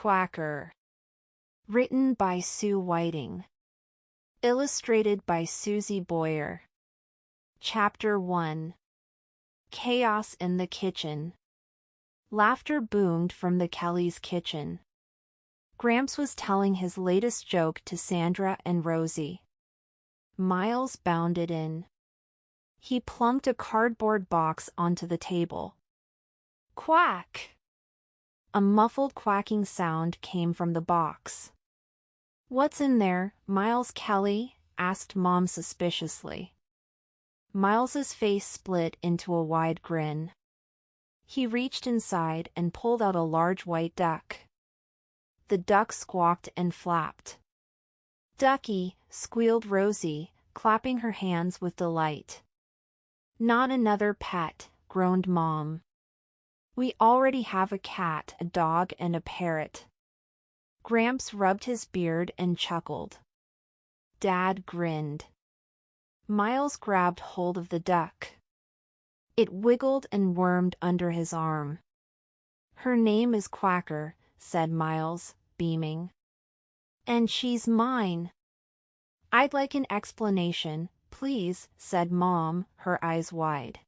Quacker. Written by Sue Whiting. Illustrated by Susie Boyer. Chapter 1. Chaos in the Kitchen. Laughter boomed from the Kellys' kitchen. Gramps was telling his latest joke to Sandra and Rosie. Miles bounded in. He plunked a cardboard box onto the table. Quack! A muffled quacking sound came from the box. "What's in there, Miles Kelly?" asked Mom suspiciously. Miles's face split into a wide grin. He reached inside and pulled out a large white duck. The duck squawked and flapped. "Ducky," squealed Rosie, clapping her hands with delight. "Not another pet," groaned Mom. "We already have a cat, a dog, and a parrot." Gramps rubbed his beard and chuckled. Dad grinned. Miles grabbed hold of the duck. It wiggled and wormed under his arm. "Her name is Quacker," said Miles, beaming. "And she's mine." "I'd like an explanation, please," said Mom, her eyes wide.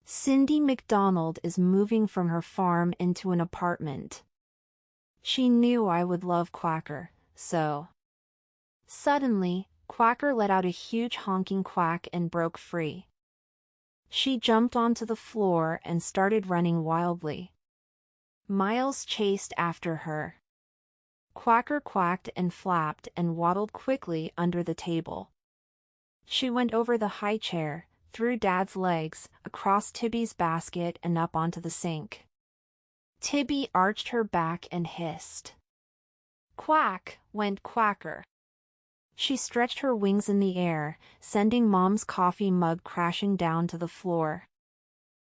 "Cindy McDonald is moving from her farm into an apartment. She knew I would love Quacker, so..." Suddenly, Quacker let out a huge honking quack and broke free. She jumped onto the floor and started running wildly. Miles chased after her. Quacker quacked and flapped and waddled quickly under the table. She went over the high chair, through Dad's legs, across Tibby's basket and up onto the sink. Tibby arched her back and hissed. "Quack!" went Quacker. She stretched her wings in the air, sending Mom's coffee mug crashing down to the floor.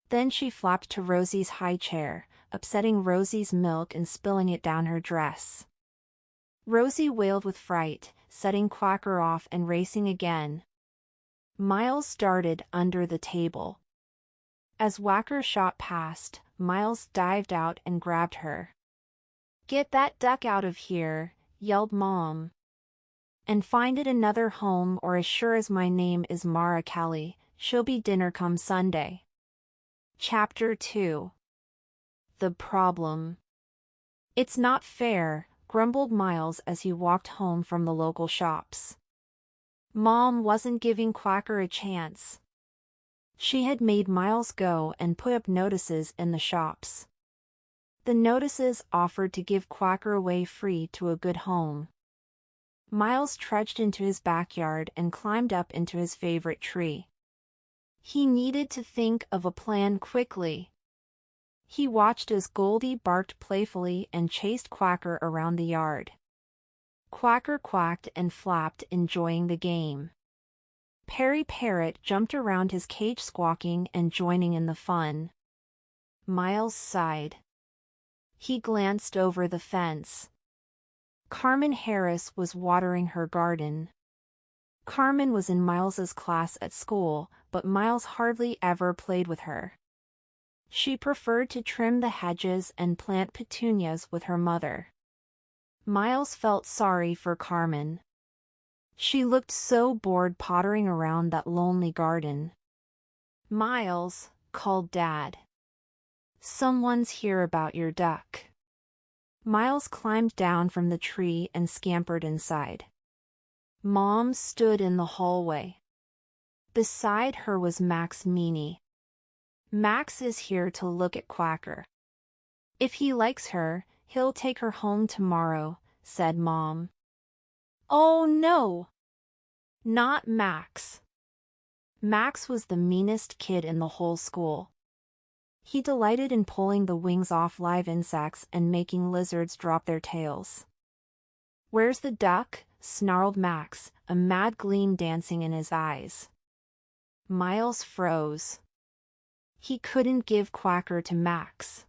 Then she flapped to Rosie's high chair, upsetting Rosie's milk and spilling it down her dress. Rosie wailed with fright, setting Quacker off and racing again. Miles darted under the table. As Quacker shot past, Miles dived out and grabbed her. "Get that duck out of here," yelled Mom. "And find it another home, or as sure as my name is Mara Kelly, she'll be dinner come Sunday." Chapter 2. The Problem. "It's not fair," grumbled Miles as he walked home from the local shops. Mom wasn't giving Quacker a chance. She had made Miles go and put up notices in the shops. The notices offered to give Quacker away free to a good home. Miles trudged into his backyard and climbed up into his favorite tree. He needed to think of a plan quickly. He watched as Goldie barked playfully and chased Quacker around the yard. Quacker quacked and flapped, enjoying the game. Perry Parrot jumped around his cage squawking and joining in the fun. Miles sighed. He glanced over the fence. Carmen Harris was watering her garden. Carmen was in Miles's class at school, but Miles hardly ever played with her. She preferred to trim the hedges and plant petunias with her mother. Miles felt sorry for Carmen. She looked so bored pottering around that lonely garden. "Miles," called Dad. "Someone's here about your duck." Miles climbed down from the tree and scampered inside. Mom stood in the hallway. Beside her was Max Meany. "Max is here to look at Quacker. If he likes her, he'll take her home tomorrow," said Mom. "Oh no! Not Max." Max was the meanest kid in the whole school. He delighted in pulling the wings off live insects and making lizards drop their tails. "Where's the duck?" snarled Max, a mad gleam dancing in his eyes. Miles froze. He couldn't give Quacker to Max.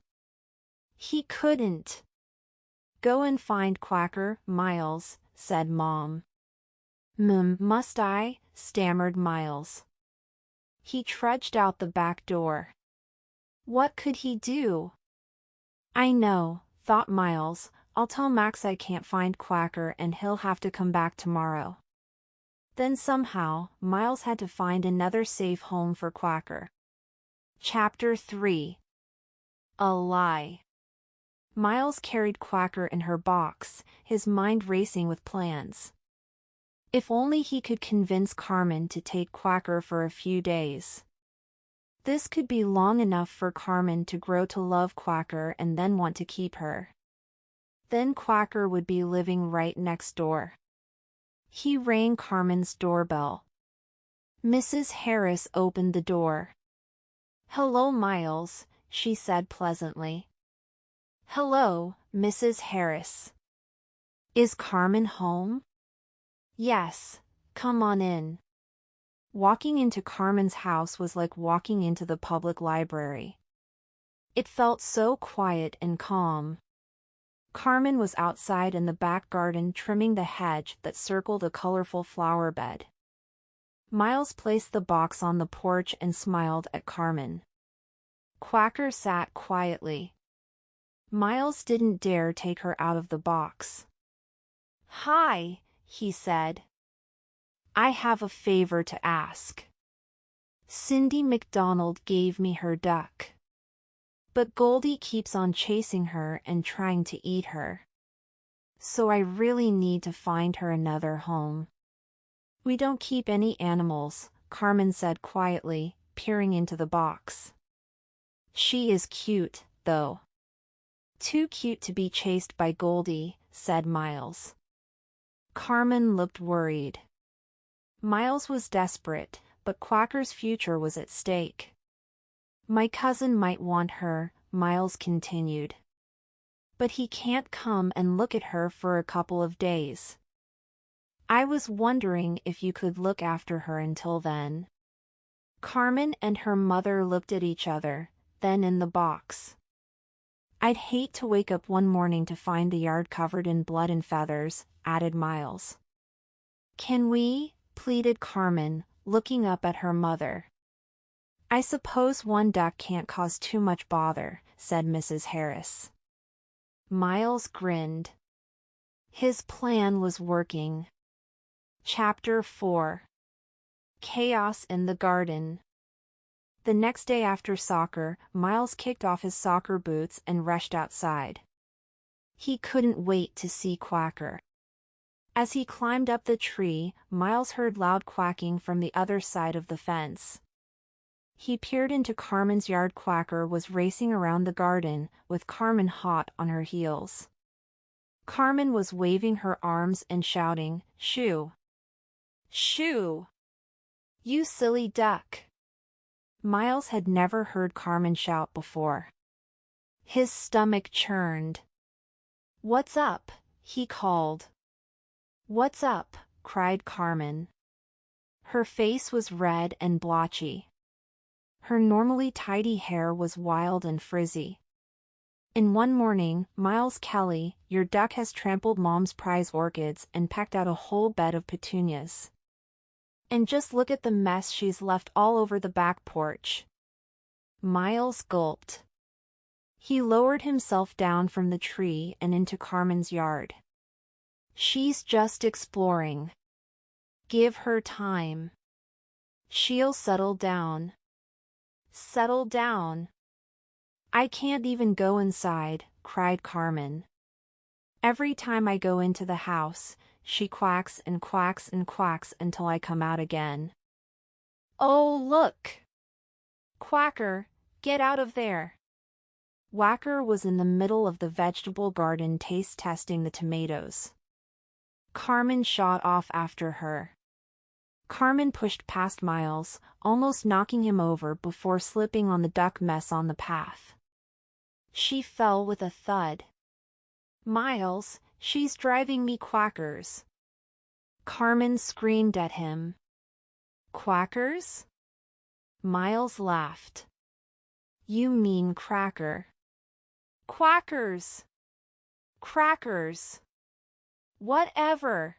He couldn't. "Go and find Quacker, Miles," said Mom. Must I?" stammered Miles. He trudged out the back door. What could he do? "I know," thought Miles, I'll tell Max I can't find Quacker and he'll have to come back tomorrow. Then somehow, Miles had to find another safe home for Quacker. Chapter 3. A Lie. Miles carried Quacker in her box, his mind racing with plans. If only he could convince Carmen to take Quacker for a few days. This could be long enough for Carmen to grow to love Quacker and then want to keep her. Then Quacker would be living right next door. He rang Carmen's doorbell. Mrs. Harris opened the door. "Hello, Miles," she said pleasantly. "Hello, Mrs. Harris. Is Carmen home?" "Yes, come on in." Walking into Carmen's house was like walking into the public library. It felt so quiet and calm. Carmen was outside in the back garden trimming the hedge that circled a colorful flower bed. Miles placed the box on the porch and smiled at Carmen. Quacker sat quietly. Miles didn't dare take her out of the box. "Hi," he said. "I have a favor to ask. Cindy McDonald gave me her duck. But Goldie keeps on chasing her and trying to eat her. So I really need to find her another home." "We don't keep any animals," Carmen said quietly, peering into the box. "She is cute, though." "Too cute to be chased by Goldie," said Miles. Carmen looked worried. Miles was desperate, but Quacker's future was at stake. "My cousin might want her," Miles continued. "But he can't come and look at her for a couple of days. I was wondering if you could look after her until then." Carmen and her mother looked at each other, then in the box. "I'd hate to wake up one morning to find the yard covered in blood and feathers," added Miles. "Can we?" pleaded Carmen, looking up at her mother. "I suppose one duck can't cause too much bother," said Mrs. Harris. Miles grinned. His plan was working. Chapter 4. Chaos in the Garden. The next day after soccer, Miles kicked off his soccer boots and rushed outside. He couldn't wait to see Quacker. As he climbed up the tree, Miles heard loud quacking from the other side of the fence. He peered into Carmen's yard. Quacker was racing around the garden, with Carmen hot on her heels. Carmen was waving her arms and shouting, "Shoo! Shoo! You silly duck!" Miles had never heard Carmen shout before. His stomach churned. "What's up?" he called. "What's up?" cried Carmen. Her face was red and blotchy. Her normally tidy hair was wild and frizzy. In one morning, "Miles Kelly, your duck has trampled Mom's prize orchids and pecked out a whole bed of petunias. And just look at the mess she's left all over the back porch." Miles gulped. He lowered himself down from the tree and into Carmen's yard. "She's just exploring. Give her time. She'll settle down." "Settle down? I can't even go inside," cried Carmen. "Every time I go into the house, she quacks and quacks and quacks until I come out again." "Oh, look! Quacker, get out of there!" Quacker was in the middle of the vegetable garden taste testing the tomatoes. Carmen shot off after her. Carmen pushed past Miles, almost knocking him over before slipping on the duck mess on the path. She fell with a thud. "Miles, she's driving me quackers!" Carmen screamed at him. "Quackers?" Miles laughed. "You mean cracker." "Quackers! Crackers! Whatever!"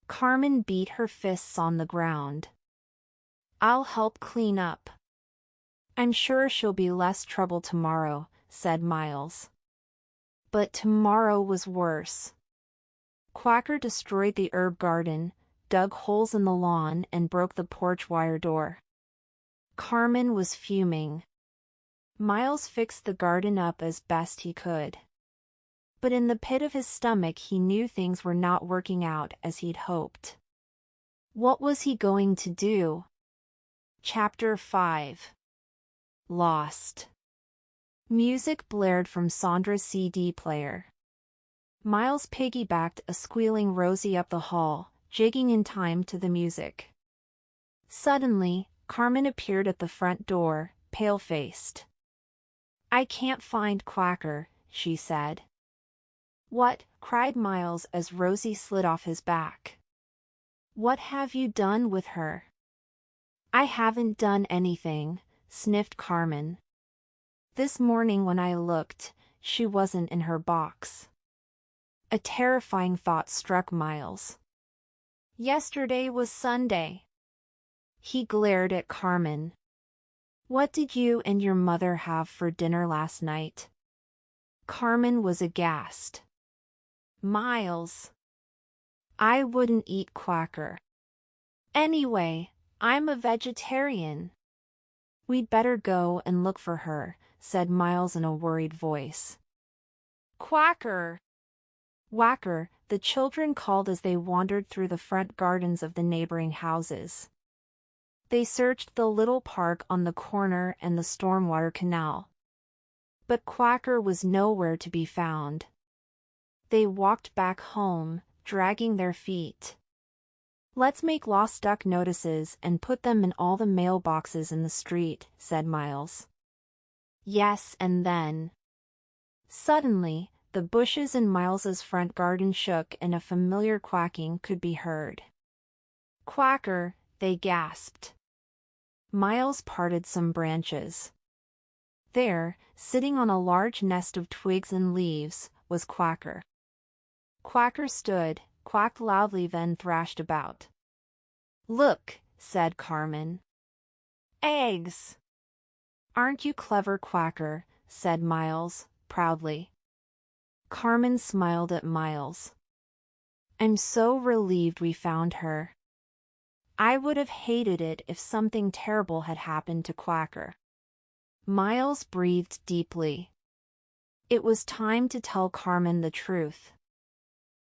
Carmen beat her fists on the ground. "I'll help clean up. I'm sure she'll be less trouble tomorrow," said Miles. But tomorrow was worse. Quacker destroyed the herb garden, dug holes in the lawn and broke the porch wire door. Carmen was fuming. Miles fixed the garden up as best he could. But in the pit of his stomach he knew things were not working out as he'd hoped. What was he going to do? Chapter 5. Lost. Music blared from Sandra's CD player. Miles piggybacked a squealing Rosie up the hall, jigging in time to the music. Suddenly, Carmen appeared at the front door, pale-faced. "I can't find Quacker," she said. "What?" cried Miles as Rosie slid off his back. "What have you done with her?" "I haven't done anything," sniffed Carmen. "This morning when I looked, she wasn't in her box." A terrifying thought struck Miles. Yesterday was Sunday. He glared at Carmen. "What did you and your mother have for dinner last night?" Carmen was aghast. "Miles, I wouldn't eat Quacker. Anyway, I'm a vegetarian." "We'd better go and look for her," said Miles in a worried voice. "Quacker! Whacker!" the children called as they wandered through the front gardens of the neighboring houses. They searched the little park on the corner and the stormwater canal. But Quacker was nowhere to be found. They walked back home, dragging their feet. "Let's make lost duck notices and put them in all the mailboxes in the street," said Miles. Yes, and then. Suddenly, the bushes in Miles's front garden shook and a familiar quacking could be heard. "Quacker," they gasped. Miles parted some branches. There, sitting on a large nest of twigs and leaves, was Quacker. Quacker stood, quacked loudly, then thrashed about. "Look," said Carmen. "Eggs!" "Aren't you clever, Quacker?" said Miles, proudly. Carmen smiled at Miles. "I'm so relieved we found her. I would have hated it if something terrible had happened to Quacker." Miles breathed deeply. It was time to tell Carmen the truth.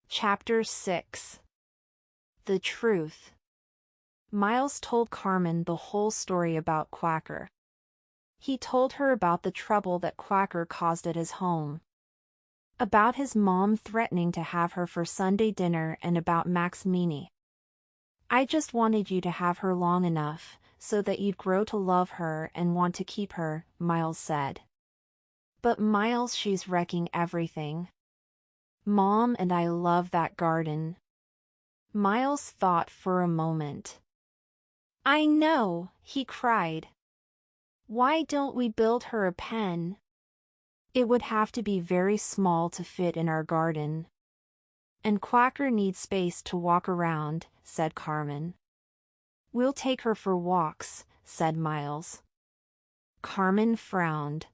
Chapter 6. The Truth. Miles told Carmen the whole story about Quacker. He told her about the trouble that Quacker caused at his home, about his mom threatening to have her for Sunday dinner, and about Mac's meanie. "I just wanted you to have her long enough so that you'd grow to love her and want to keep her," Miles said. "But Miles, she's wrecking everything. Mom and I love that garden." Miles thought for a moment. "I know," he cried. "Why don't we build her a pen?" "It would have to be very small to fit in our garden. And Quacker needs space to walk around," said Carmen. "We'll take her for walks," said Miles. Carmen frowned.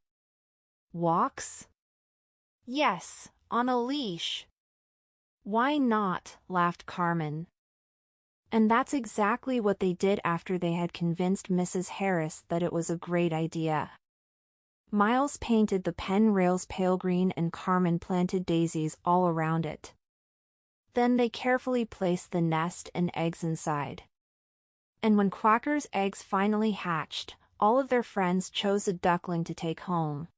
"Walks?" "Yes, on a leash." "Why not?" laughed Carmen. And that's exactly what they did after they had convinced Mrs. Harris that it was a great idea. Miles painted the pen rails pale green and Carmen planted daisies all around it. Then they carefully placed the nest and eggs inside. And when Quacker's eggs finally hatched, all of their friends chose a duckling to take home.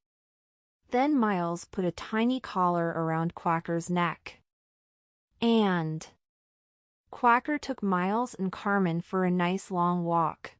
Then Miles put a tiny collar around Quacker's neck. And Quacker took Miles and Carmen for a nice long walk.